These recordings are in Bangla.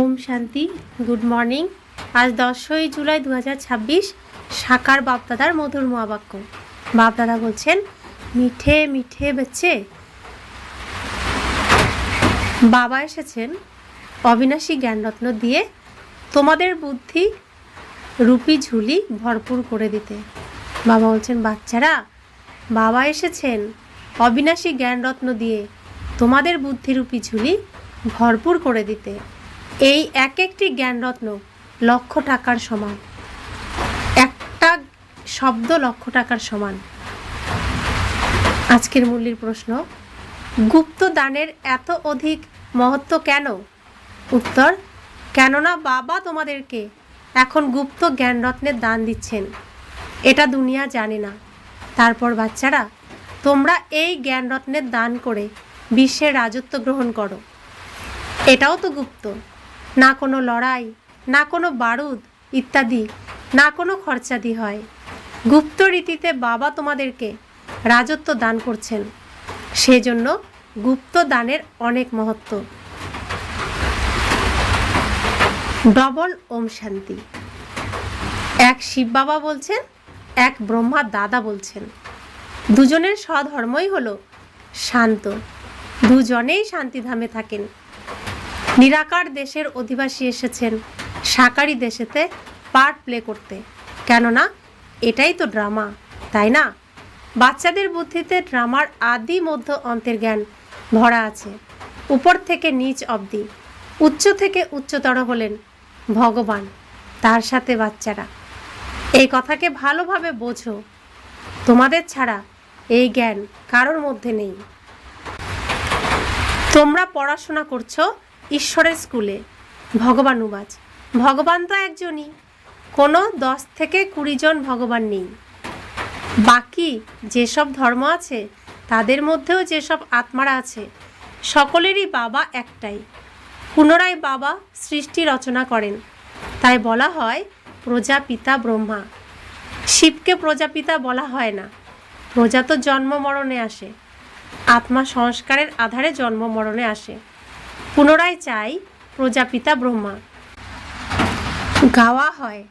ওম শান্তি। Good morning. আজ 10ই জুলাই 2026। সাকার বাপদাদার মধুর মহাবাক্য। বাপদাদা বলছেন, মিঠে মিঠে বেচে বাবা এসেছেন অবিনাশী জ্ঞানরত্ন দিয়ে তোমাদের বুদ্ধি রূপী ঝুলি ভরপুর করে দিতে। বাবা বলছেন, বাচ্চারা, বাবা এসেছেন অবিনাশী জ্ঞানরত্ন দিয়ে তোমাদের বুদ্ধিরূপী ঝুলি ভরপুর করে দিতে। এই এক একটি জ্ঞানরত্ন লক্ষ টাকার সমান, একটা শব্দ লক্ষ টাকার সমান। আজকের মূল্যের প্রশ্ন, গুপ্ত দানের এত অধিক মহত্ব কেন? উত্তর, কেননা বাবা তোমাদেরকে এখন গুপ্ত জ্ঞানরত্নের দান দিচ্ছেন, এটা দুনিয়া জানে না। তারপর বাচ্চারা, তোমরা এই জ্ঞানরত্নের দান করে বিশ্বের রাজত্ব গ্রহণ করো। এটাও তো গুপ্ত, না কোনো লড়াই, না কোনো বারুদ ইত্যাদি, না কোনো খরচাদি হয়। গুপ্ত রীতিতে বাবা তোমাদেরকে রাজত্ব দান করছেন, সেজন্য গুপ্ত দানের অনেক মহত্ব। ডবল ওম শান্তি। এক শিব বাবা বলছেন, এক ব্রহ্মা দাদা বলছেন, দুজনের স্বধর্মই হলো শান্ত, দুজনেই শান্তিধামে থাকেন। নিরাকার দেশের অধিবাসী এসেছেন সাকারি দেশেতে পার্ট প্লে করতে, কেননা এটাই তো ড্রামা, তাই না? বাচ্চাদের বুদ্ধিতে ড্রামার আদি মধ্য অন্তের জ্ঞান ভরা আছে, উপর থেকে নিচ অবধি। উচ্চ থেকে উচ্চতর হলেন ভগবান, তার সাথে বাচ্চারা। এই কথাকে ভালোভাবে বোঝো, তোমাদের ছাড়া এই জ্ঞান কারোর মধ্যে নেই। তোমরা পড়াশোনা করছো ঈশ্বরের স্কুলে, ভগবান উবাচ। ভগবান তো একজনই, কোনো 10 থেকে 20 জন ভগবান নেই। বাকি যেসব ধর্ম আছে তাদের মধ্যেও যেসব আত্মারা আছে, সকলেরই বাবা একটাই। পুনরায় বাবা সৃষ্টি রচনা করেন, তাই বলা হয় প্রজাপিতা ব্রহ্মা। শিবকে প্রজাপিতা বলা হয় না, প্রজা তো জন্ম মরণে আসে, আত্মা সংস্কারের আধারে জন্ম মরণে আসে। পুনরায় চাই প্রজাপিতা ব্রহ্মা। গাওয়া হয়,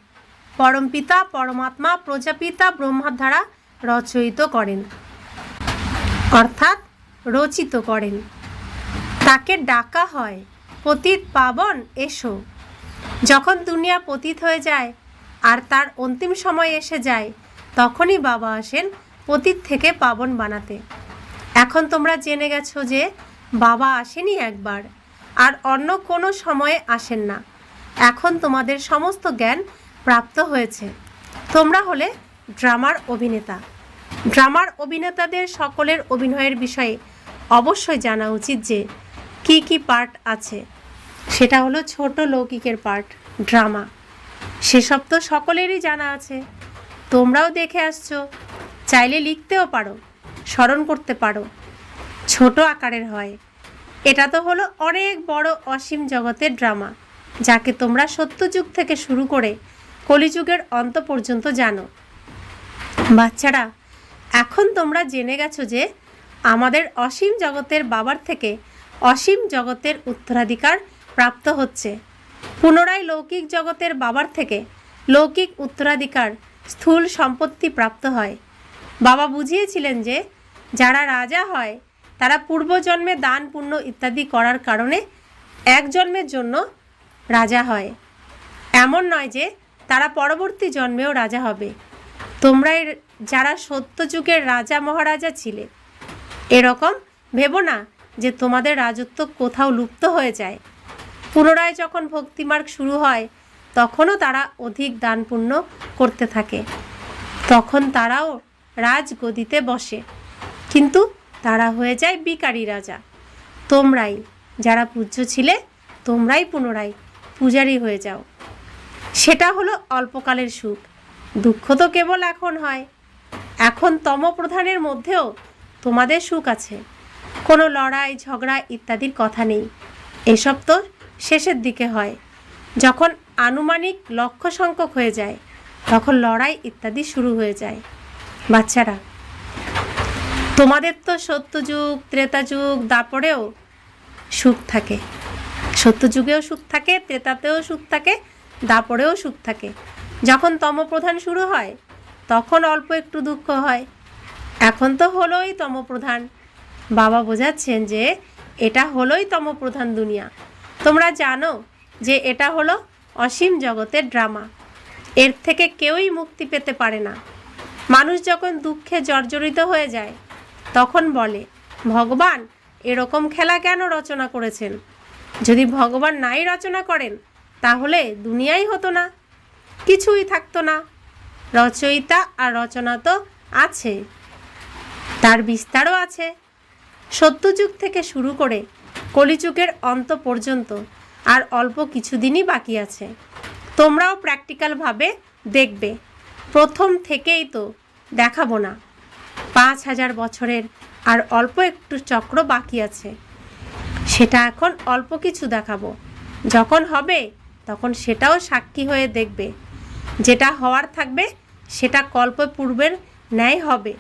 পরমপিতা পরমাত্মা প্রজাপিতা ব্রহ্মার দ্বারা রচয়িত করেন, অর্থাৎ রচিত করেন। তাকে ডাকা হয়, পতিত পাবন এসো। যখন দুনিয়া পতিত হয়ে যায় আর তার অন্তিম সময় এসে যায়, তখনই বাবা আসেন পতিত থেকে পাবন বানাতে। এখন তোমরা জেনে গেছো যে বাবা আসেনি একবার, আর অন্য কোনো সময়ে আসেন না। এখন তোমাদের সমস্ত জ্ঞান প্রাপ্ত হয়েছে, তোমরা হলে ড্রামার অভিনেতা। ড্রামার অভিনেতাদের সকলের অভিনয়ের বিষয়ে অবশ্যই জানা উচিত যে কি কি পার্ট আছে। সেটা হলো ছোট লৌকিকের পার্ট, ড্রামা। সেসব তো সকলেরই জানা আছে, তোমরাও দেখে আসছো, চাইলে লিখতেও পারো, স্মরণ করতে পারো। ছোট আকারের হয়। এটা তো হলো অনেক বড় অসীম জগতের ড্রামা, যাকে তোমরা সত্যযুগ থেকে শুরু করে কলিযুগের অন্ত পর্যন্ত জানো। বাচ্চারা, এখন তোমরা জেনে গেছো যে আমাদের অসীম জগতের বাবার থেকে অসীম জগতের উত্তরাধিকার প্রাপ্ত হচ্ছে। পুনরায় লৌকিক জগতের বাবার থেকে লৌকিক উত্তরাধিকার স্থূল সম্পত্তি প্রাপ্ত হয়। বাবা বুঝিয়েছিলেন যে যারা রাজা হয় তারা পূর্বজন্মে দান পুণ্য ইত্যাদি করার কারণে এক জন্মের জন্য রাজা হয়। এমন নয় যে তারা পরবর্তী জন্মেও রাজা হবে। তোমরাই যারা সত্যযুগের রাজা মহারাজা ছিলে, এরকম ভেবো না যে তোমাদের রাজত্ব কোথাও লুপ্ত হয়ে যায়। পুনরায় যখন ভক্তিমার্গ শুরু হয়, তখনও তারা অধিক দান পুণ্য করতে থাকে, তখন তারাও রাজগদিতে বসে, কিন্তু তারা হয়ে যায় বিকারী রাজা। তোমরাই যারা পূজ্য ছিলে, তোমরাই পুনরায় পূজারী হয়ে যাও। সেটা হলো অল্পকালের সুখ, দুঃখ তো কেবল এখন হয়। এখন তমপ্রধানের মধ্যেও তোমাদের সুখ আছে, কোনো লড়াই ঝগড়া ইত্যাদির কথা নেই। এসব তো শেষের দিকে হয়, যখন আনুমানিক লক্ষ সংখ্যক হয়ে যায়, তখন লড়াই ইত্যাদি শুরু হয়ে যায়। বাচ্চারা, তোমাদের তো সত্যযুগ ত্রেতাযুগ দাপরেও সুখ থাকে, সত্যযুগেও সুখ থাকে, ত্রেতাতেও সুখ থাকে, দাপরেও সুখ থাকে। যখন তমপ্রধান শুরু হয় তখন অল্প একটু দুঃখ হয়। এখন তো হলোই তমপ্রধান। বাবা বোঝাচ্ছেন যে এটা হলোই তমপ্রধান দুনিয়া। তোমরা জানো যে এটা হলো অসীম জগতের ড্রামা। এর থেকে কেউই মুক্তি পেতে পারে না। মানুষ যখন দুঃখে জর্জরিত হয়ে যায় তখন বলে, ভগবান এরকম খেলা কেন রচনা করেছেন? যদি ভগবান নাই রচনা করেন তাহলে দুনিয়াই হতো না, কিছুই থাকতো না। রচয়িতা আর রচনা তো আছে, তার বিস্তারও আছে। সত্যযুগ থেকে শুরু করে কলিযুগের অন্ত পর্যন্ত আর অল্প কিছুদিনই বাকি আছে। তোমরাও প্র্যাকটিক্যালভাবে দেখবে। প্রথম থেকেই তো দেখাবো না, 5000 বছরের আর অল্প একটু চক্র বাকি আছে। সেটা এখন অল্প কিছু দেখাবো। যখন হবে তখন সেটাও সাক্ষী হয়ে দেখবে। যেটা হওয়ার থাকবে সেটা কল্পপূর্বের ন্যায় হবে।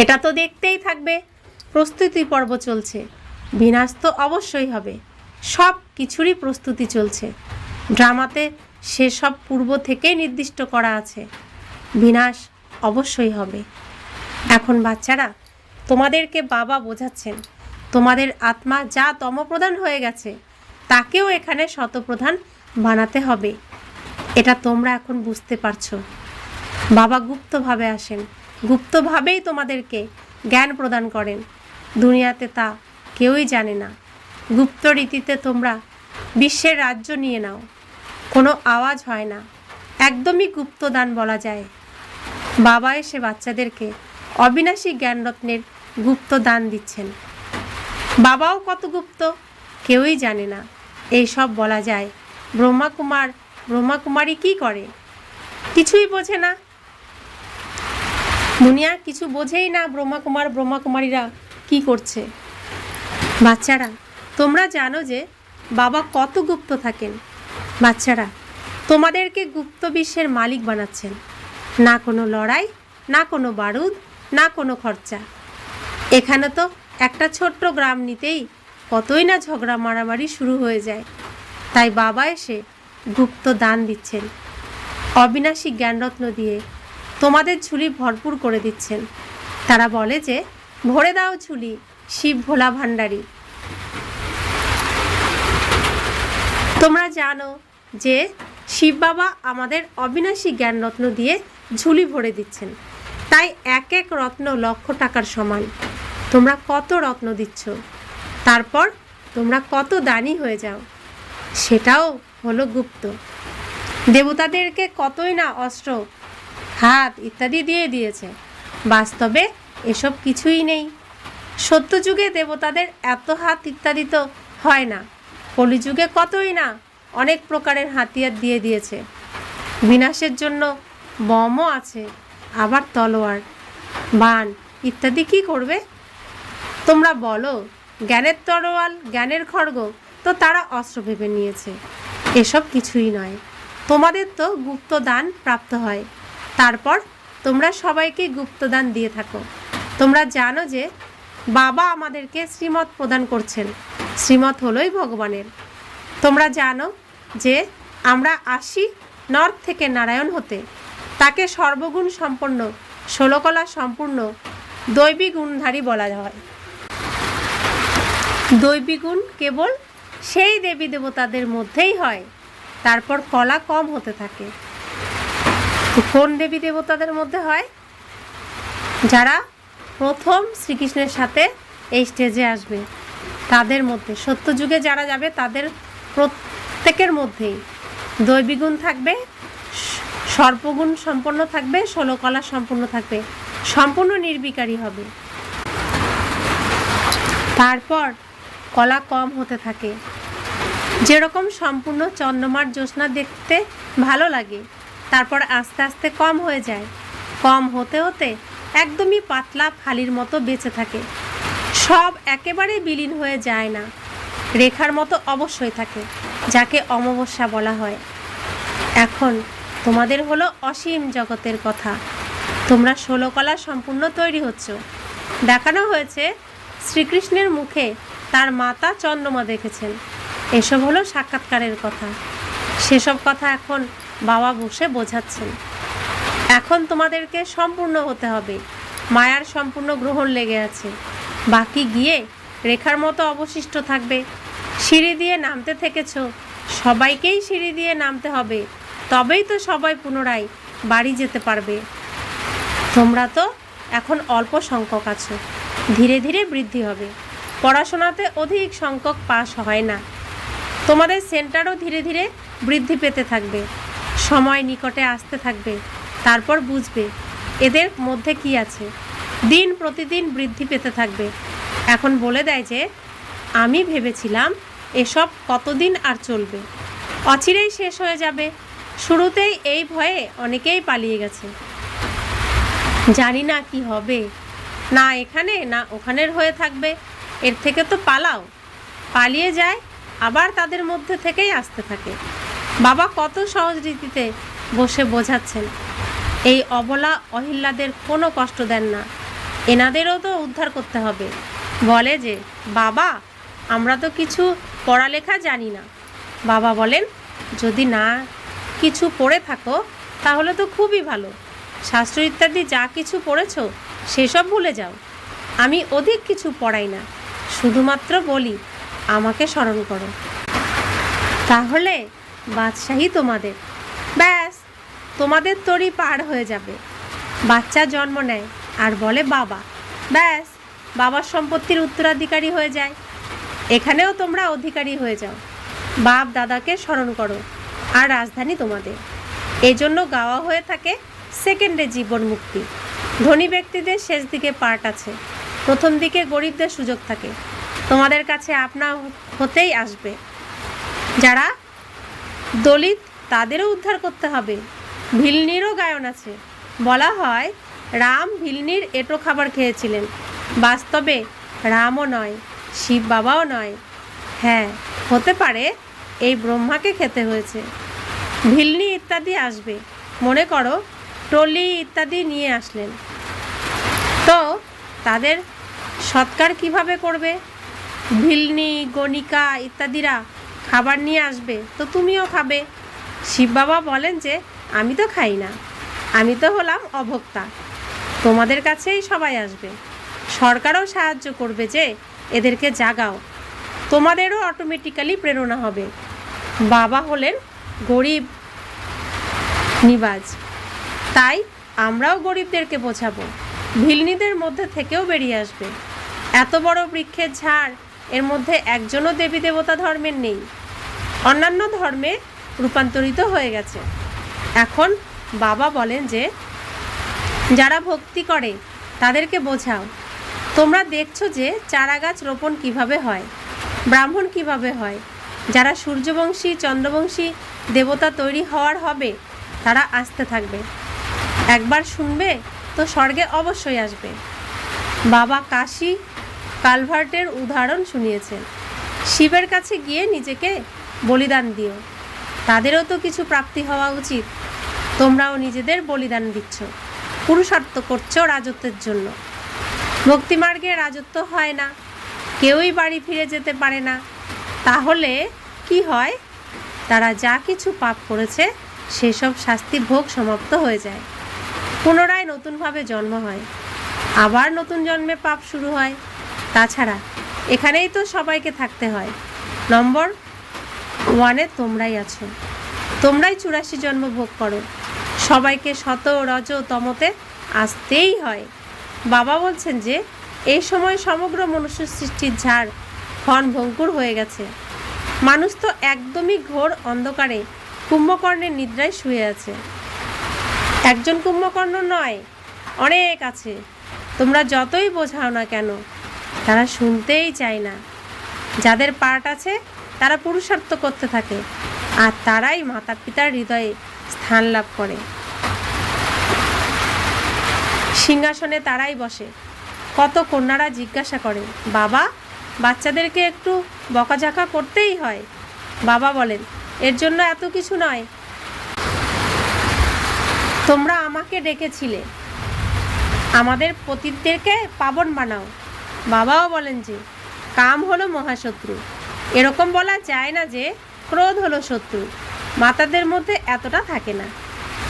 এটা তো দেখতেই থাকবে। প্রস্তুতি পর্ব চলছে, বিনাশ তো অবশ্যই হবে। সব কিছুরই প্রস্তুতি চলছে। ড্রামাতে সেসব পূর্ব থেকেই নির্দিষ্ট করা আছে। বিনাশ অবশ্যই হবে। এখন বাচ্চারা, তোমাদেরকে বাবা বোঝাচ্ছেন তোমাদের আত্মা যা তমপ্রধান হয়ে গেছে তাকেও এখানে শতপ্রধান বানাতে হবে। এটা তোমরা এখন বুঝতে পারছো। বাবা গুপ্তভাবে আসেন, গুপ্তভাবেই তোমাদেরকে জ্ঞান প্রদান করেন। দুনিয়াতে তা কেউই জানে না। গুপ্ত রীতিতে তোমরা বিশ্বের রাজ্য নিয়ে নাও। কোনো আওয়াজ হয় না, একদমই গুপ্তদান বলা যায়। বাবা এসে বাচ্চাদেরকে অবিনাশী জ্ঞানরত্নের গুপ্ত দান দিচ্ছেন। বাবাও কত গুপ্ত কেউই জানে না। এই সব বলা যায়। ব্রহ্মাকুমারী কি করে? কিছুই বোঝে না। দুনিয়া কিছু বোঝেই না ব্রহ্মাকুমারীরা কি করছে। বাচ্চারা, তোমরা জানো যে বাবা কত গুপ্ত থাকেন। বাচ্চারা, তোমাদেরকে গুপ্ত বিশ্বের মালিক বানাচ্ছেন। না কোনো লড়াই, না কোনো বারুদ, না কোনো খরচা। এখানে তো একটা ছোট্ট গ্রাম নিতেই কতই না ঝগড়া মারামারি শুরু হয়ে যায়। তাই বাবা এসে গুপ্ত দান দিচ্ছেন। অবিনাশী জ্ঞানরত্ন দিয়ে তোমাদের ঝুলি ভরপুর করে দিচ্ছেন। তারা বলে যে, ভরে দাও ঝুলি শিব ভোলা ভাণ্ডারী। তোমরা জানো যে শিব বাবা আমাদের অবিনাশী জ্ঞানরত্ন দিয়ে ঝুলি ভরে দিচ্ছেন। তাই এক এক রত্ন লক্ষ টাকার সমান। তোমরা কত রত্ন দিচ্ছ, তারপর তোমরা কত দানি হয়ে যাও, সেটাও হলো গুপ্ত। দেবতাদেরকে কতই না অস্ত্র, হাত ইত্যাদি দিয়ে দিয়েছে। বাস্তবে এসব কিছুই নেই। সত্যযুগে দেবতাদের এত হাত ইত্যাদি তো হয় না। কলিযুগে কতই না অনেক প্রকারের হাতিয়ার দিয়ে দিয়েছে। বিনাশের জন্য বমও আছে, আবার তলোয়ার, বাণ ইত্যাদি কি করবে? তোমরা বলো, জ্ঞানের তরোয়াল, জ্ঞানের খড়গ তো তারা অস্ত্র ভেবে নিয়েছে। এসব কিছুই নয়। তোমাদের তো গুপ্তদান প্রাপ্ত হয়, তারপর তোমরা সবাইকে গুপ্তদান দিয়ে থাকো। তোমরা জানো যে বাবা আমাদেরকে শ্রীমত প্রদান করছেন। শ্রীমত হলোই ভগবানের। তোমরা জানো যে আমরা আসি নর্থ থেকে নারায়ণ হতে। তাকে সর্বগুণ সম্পন্ন, 16 কলা সম্পূর্ণ দৈবী গুণধারী বলা হয়। দৈবী গুণ কেবল সেই দেবী দেবতাদের মধ্যেই হয়। তারপর কলা কম হতে থাকে। কোন দেবী দেবতাদের মধ্যে হয়? যারা প্রথম শ্রীকৃষ্ণের সাথে এই স্টেজে আসবে তাদের মধ্যে। সত্যযুগে যারা যাবে তাদের প্রত্যেকের মধ্যেই দৈবীগুণ থাকবে, সর্পগুণ সম্পন্ন থাকবে, 16 কলা সম্পন্ন থাকবে, সম্পূর্ণ নির্বিকারী হবে। তারপর কলা কম হতে থাকে। যেরকম সম্পূর্ণ চন্দ্রমার জ্যোৎস্না দেখতে ভালো লাগে, তারপর আস্তে আস্তে কম হয়ে যায়। কম হতে হতে একদমই পাতলা ফালির মতো বেঁচে থাকে। সব একেবারে বিলীন হয়ে যায় না, রেখার মতো অবশ্যই থাকে, যাকে অমাবস্যা বলা হয়। এখন তোমাদের হলো অসীম জগতের কথা। তোমরা 16 কলা সম্পূর্ণ তৈরি হচ্ছ। দেখানো হয়েছে শ্রীকৃষ্ণের মুখে তার মাতা চন্দ্রমা দেখেছেন। এসব হলো সাক্ষাৎকারের কথা। সেসব কথা এখন বাবা বসে বোঝাচ্ছেন। এখন তোমাদেরকে সম্পূর্ণ হতে হবে। মায়ার সম্পূর্ণ গ্রহণ লেগে আছে, বাকি গিয়ে রেখার মতো অবশিষ্ট থাকবে। সিঁড়ি দিয়ে নামতে থেকেছ, সবাইকেই সিঁড়ি দিয়ে নামতে হবে, তবেই তো সবাই পুনরায় বাড়ি যেতে পারবে। তোমরা তো এখন অল্প সংখ্যক আছো, ধীরে ধীরে বৃদ্ধি হবে। পড়াশোনাতে অধিক সংখ্যক পাস হয় না। তোমাদের সেন্টারও ধীরে ধীরে বৃদ্ধি পেতে থাকবে, সময় নিকটে আসতে থাকবে। তারপর বুঝবে এদের মধ্যে কি আছে। দিন প্রতিদিন বৃদ্ধি পেতে থাকবে। এখন বলে দেয় যে আমি ভেবেছিলাম এসব কতদিন আর চলবে, অচিরেই শেষ হয়ে যাবে। শুরুতেই এই ভয়ে অনেকেই পালিয়ে গেছে। জানি না কি হবে, না এখানে না ওখানের হয়ে থাকবে, এর থেকে তো পালাও। পালিয়ে যায়, আবার তাদের মধ্যে থেকেই আসতে থাকে। বাবা কত সহজ রীতিতে বসে বোঝাচ্ছেন। এই অবলা অহিল্লাদের কোনো কষ্ট দেন না, এনাদেরও তো উদ্ধার করতে হবে। বলে যে বাবা আমরা তো কিছু পড়ালেখা জানি না। বাবা বলেন যদি না কিছু পড়ে থাকো তাহলে তো খুবই ভালো। শাস্ত্র ইত্যাদি যা কিছু পড়েছো সেসব ভুলে যাও। আমি অধিক কিছু পড়াই না, শুধুমাত্র বলি আমাকে স্মরণ করো, তাহলে বাদশাহী তোমাদের। ব্যাস, তোমাদের তরি পার হয়ে যাবে। বাচ্চা জন্ম নেয় আর বলে বাবা, ব্যাস বাবার সম্পত্তির উত্তরাধিকারী হয়ে যায়। এখানেও তোমরা অধিকারী হয়ে যাও। বাপ দাদাকে স্মরণ করো আর রাজধানী তোমাদের। এজন্য গাওয়া হয়ে থাকে সেকেন্ডে জীবন মুক্তি। ধনী ব্যক্তিদের শেষ দিকে পার্ট আছে, প্রথম দিকে গরিবদের সুযোগ থাকে। তোমাদের কাছে আপনা হতেই আসবে। যারা দলিত তাদেরও উদ্ধার করতে হবে। ভিলনিরও গায়ন আছে, বলা হয় রাম ভিলনির এঁটো খাবার খেয়েছিলেন। বাস্তবে রামও নয়, শিব বাবাও নয়। হ্যাঁ, হতে পারে এই ব্রহ্মাকে খেতে হয়েছে। ভিলনি ইত্যাদি আসবে, মনে করো টলি ইত্যাদি নিয়ে আসলেন, তো তাদের সৎকার কিভাবে করবে? ভিলনি গণিকা ইত্যাদিরা খাবার নিয়ে আসবে, তো তুমিও খাবে। শিব বাবা বলেন যে আমি তো খাই না, আমি তো হলাম অভোক্তা। তোমাদের কাছেই সবাই আসবে। সরকারও সাহায্য করবে যে এদেরকে জাগাও। তোমাদেরও অটোমেটিক্যালি প্রেরণা হবে। বাবা হলেন গরিব নিবাজ, তাই আমরাও গরিবদেরকে বোঝাবো। ভিলনিদের মধ্যে থেকেও বেরিয়ে আসবে। এত বড় বৃক্ষের ঝাড়, এর মধ্যে একজনও দেবী দেবতা ধর্মের নেই, অন্যান্য ধর্মে রূপান্তরিত হয়ে গেছে। এখন বাবা বলেন যে যারা ভক্তি করে তাদেরকে বোঝাও। তোমরা দেখছো যে চারা গাছ রোপণ কিভাবে হয়, ব্রাহ্মণ কিভাবে হয়। যারা সূর্যবংশী চন্দ্রবংশী দেবতা তৈরি হওয়ার হবে তারা আসতে থাকবে। একবার শুনবে তো স্বর্গে অবশ্যই আসবে। বাবা কাশী কালভার্টের উদাহরণ শুনিয়েছেন। শিবের কাছে গিয়ে নিজেকে বলিদান দিও, তাদেরও তো কিছু প্রাপ্তি হওয়া উচিত। তোমরাও নিজেদের বলিদান দিচ্ছ, পুরুষার্থ করছো রাজত্বের জন্য। ভক্তিমার্গে রাজত্ব হয় না, কেউই বাড়ি ফিরে যেতে পারে না। তাহলে কি হয়? তারা যা কিছু পাপ করেছে সেসব শাস্তি ভোগ সমাপ্ত হয়ে যায়। পুনরায় নতুনভাবে জন্ম হয়, আবার নতুন জন্মে পাপ শুরু হয়। তাছাড়া এখানেই তো সবাইকে থাকতে হয়। নম্বর 1-এ তোমরাই আছো, তোমরাই 84 জন্ম ভোগ করো। সবাইকে শত রজ তমতে আসতেই হয়। বাবা বলছেন যে এই সময় সমগ্র মনুষ্য সৃষ্টির ঝাড় ক্ষণ ভঙ্গুর হয়ে গেছে। মানুষ তো একদমই ঘোর অন্ধকারে কুম্ভকর্ণের নিদ্রায় শুয়ে আছে। একজন কুম্ভকর্ণ নয়, অনেক আছে। তোমরা যতই বোঝাও না কেন তারা শুনতেই চায় না। যাদের পার্ট আছে তারা পুরুষার্থ করতে থাকে, আর তারাই মাতা পিতার হৃদয়ে স্থান লাভ করে। সিংহাসনে তারাই বসে। কত কন্যারা জিজ্ঞাসা করে, বাবা বাচ্চাদেরকে একটু বকাঝকা করতেই হয়। বাবা বলেন এর জন্য এত কিছু নয়, তোমরা আমাকে ডেকেছিলে, আমাদের পতিদেরকে পাবন বানাও। বাবাও বলেন যে কাম হলো মহাশত্রু, এরকম বলা যায় না যে ক্রোধ হলো শত্রু, মাতাদের মধ্যে এতটা থাকে না,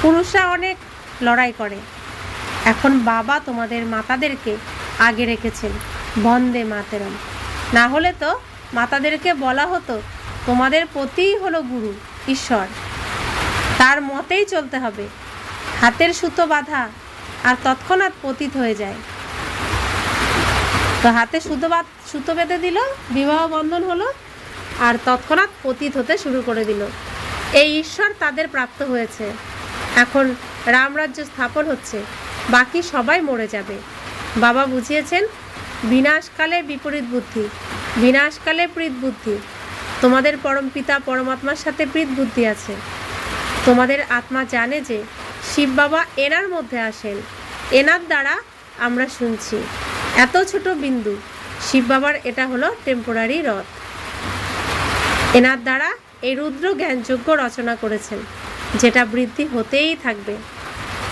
পুরুষরা অনেক লড়াই করে। এখন বাবা তোমাদের মাতাদেরকে আগে রেখেছেন, বন্দে মাতরম। না হলে তো মাতাদেরকে বলা হতো তোমাদের পতিই হলো গুরু, ঈশ্বর, তার মতেই চলতে হবে। হাতের সুতো বাঁধা আর তৎক্ষণাৎ পতিত হয়ে যায়। তো হাতে সুতো বেঁধে দিল, বিবাহ বন্ধন হলো, আর তৎক্ষণাৎ পতিত হতে শুরু করে দিল। এই ঈশ্বর তাদের প্রাপ্ত হয়েছে। এখন রামরাজ্য স্থাপন হচ্ছে, বাকি সবাই মরে যাবে। বাবা বুঝিয়েছেন, বিনাশকালে বিপরীত বুদ্ধি, বিনাশকালে প্রীত বুদ্ধি। তোমাদের পরম পিতা পরমাত্মার সাথে প্রীত বুদ্ধি আছে। তোমাদের আত্মা জানে যে শিব বাবা এনার মধ্যে আসেন, এনার দ্বারা আমরা শুনছি। এত ছোট বিন্দু শিব বাবার, এটা হলো টেম্পোরারি রথ। এনার দ্বারা এই রুদ্র জ্ঞানযজ্ঞ রচনা করেছেন, যেটা বৃদ্ধি হতেই থাকবে।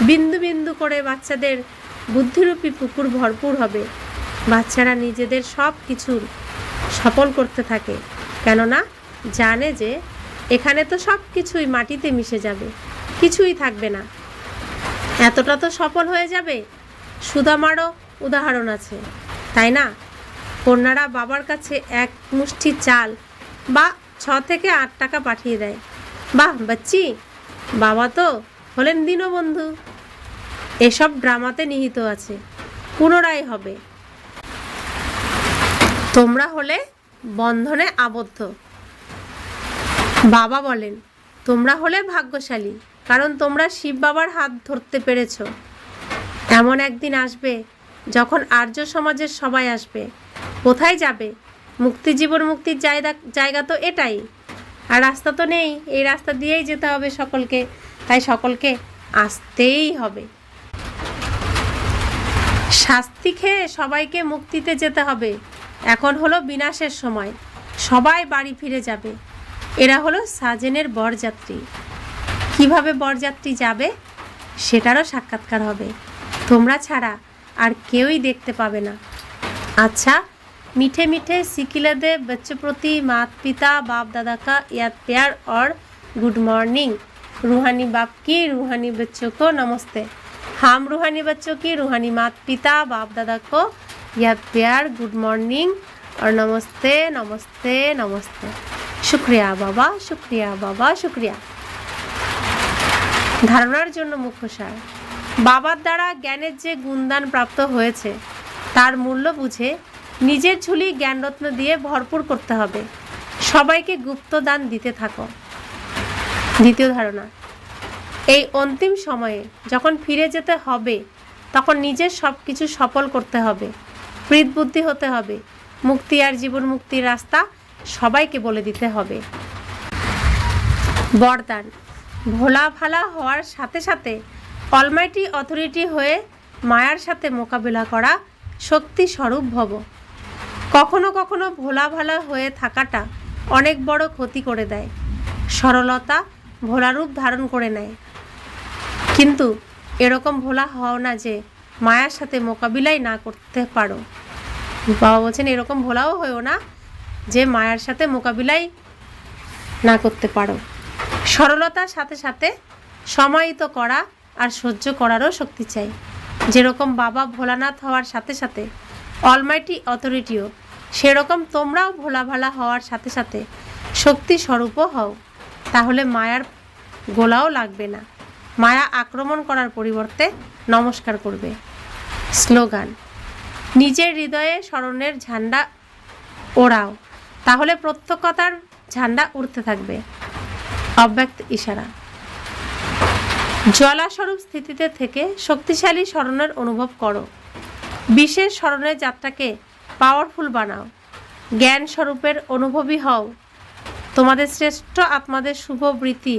বিন্দু বিন্দু করে বাচ্চাদের বুদ্ধিরূপী পুকুর ভরপুর হবে। বাচ্চারা নিজেদের সব কিছুর সফল করতে থাকে, কেননা জানে যে এখানে তো সব কিছুই মাটিতে মিশে যাবে, কিছুই থাকবে না। এতটা তো সফল হয়ে যাবে। সুদামারও উদাহরণ আছে, তাই না? কন্যারা বাবার কাছে এক মুষ্টি চাল বা 6 থেকে 8 টাকা পাঠিয়ে দেয়। বাহ বাচ্চি, বাবা তো হলেন দীনবন্ধু। এসব ড্রামাতে নিহিত আছে, পুনরায় হবে। তোমরা হলে বন্ধনে আবদ্ধ। বাবা বলেন, তোমরা হলে ভাগ্যশালী, কারণ তোমরা শিব বাবার হাত ধরতে পেরেছ। এমন একদিন আসবে যখন আর্য সমাজের সবাই আসবে। কোথায় যাবে? মুক্তি, জীবন মুক্তির জায়গা তো এটাই, আর রাস্তা তো নেই। এই রাস্তা দিয়েই যেতে হবে সকলকে, তাই সকলকে আসতেই হবে। শাস্তি খেয়ে সবাইকে মুক্তিতে যেতে হবে। এখন হলো বিনাশের সময়, সবাই বাড়ি ফিরে যাবে। এরা হলো সাজেনের বরযাত্রী। কিভাবে বরযাত্রী যাবে সেটারও সাক্ষাৎকার হবে, তোমরা ছাড়া আর কেউই দেখতে পাবে না। अच्छा, मीठे मीठे सिकिले दे बच्चों प्रति माता पिता बाप दादा का याद प्यार और गुड मॉर्निंग। रूहानी बाप की रूहानी बच्चों को नमस्ते। हम रूहानी बच्चों की रूहानी माता पिता बाप दादा को याद प्यार, गुड मॉर्निंग और नमस्ते नमस्ते नमस्ते। शुक्रिया बाबा, शुक्रिया बाबा, शुक्रिया। ধারণার জন্য মুখ্য সার। বাবার দ্বারা জ্ঞানের যে গুণদান প্রাপ্ত হয়েছে তার মূল্য বুঝে নিজের ঝুলি জ্ঞানরত্ন দিয়ে ভরপুর করতে হবে। সবাইকে গুপ্ত দান দিতে থাকো। দ্বিতীয় ধারণা, এই অন্তিম সময়ে যখন ফিরে যেতে হবে তখন নিজের সব কিছু সফল করতে হবে, প্রীত বুদ্ধি হতে হবে। মুক্তি আর জীবন মুক্তির রাস্তা সবাইকে বলে দিতে হবে। বরদান, ভোলা ভালা হওয়ার সাথে সাথে অলমাইটি অথরিটি হয়ে মায়ার সাথে মোকাবিলা করা শক্তি স্বরূপ ভব। কখনো কখনো ভোলা ভালা হয়ে থাকাটা অনেক বড় ক্ষতি করে দেয়। সরলতা ভোলারূপ ধারণ করে নেয়, কিন্তু এরকম ভোলা হও না যে মায়ার সাথে মোকাবিলাই না করতে পারো। বাবা বলছেন এরকম ভোলাও হয়েও না যে মায়ার সাথে মোকাবিলাই না করতে পারো। সরলতার সাথে সাথে সমাহিত করা আর সহ্য করারও শক্তি চাই। যেরকম বাবা ভোলানাথ হওয়ার সাথে সাথে অলমাইটি অথরিটিও, সেরকম তোমরাও ভোলা ভালা হওয়ার সাথে সাথে শক্তি স্বরূপও হও। তাহলে মায়ার গোলাও লাগবে না। মায়া আক্রমণ করার পরিবর্তে নমস্কার করবে। স্লোগান, নিজের হৃদয়ে স্মরণের ঝান্ডা ওড়াও, তাহলে প্রত্যক্ষতার ঝান্ডা উড়তে থাকবে। অব্যক্ত ইশারা, জ্বালাস্বরূপ স্থিতিতে থেকে শক্তিশালী স্মরণের অনুভব করো। বিশেষ স্মরণের যাত্রাকে পাওয়ারফুল বানাও। জ্ঞান স্বরূপের অনুভবী হও। তোমাদের শ্রেষ্ঠ আত্মাদের শুভ বৃত্তি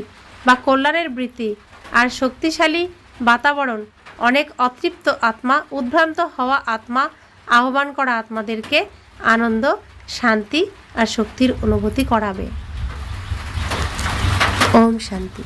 বা কল্যাণের বৃত্তি আর শক্তিশালী বাতাবরণ অনেক অতৃপ্ত আত্মা, উদ্ভ্রান্ত হওয়া আত্মা, আহ্বান করা আত্মাদেরকে আনন্দ, শান্তি আর শক্তির অনুভূতি করাবে। ওম শান্তি।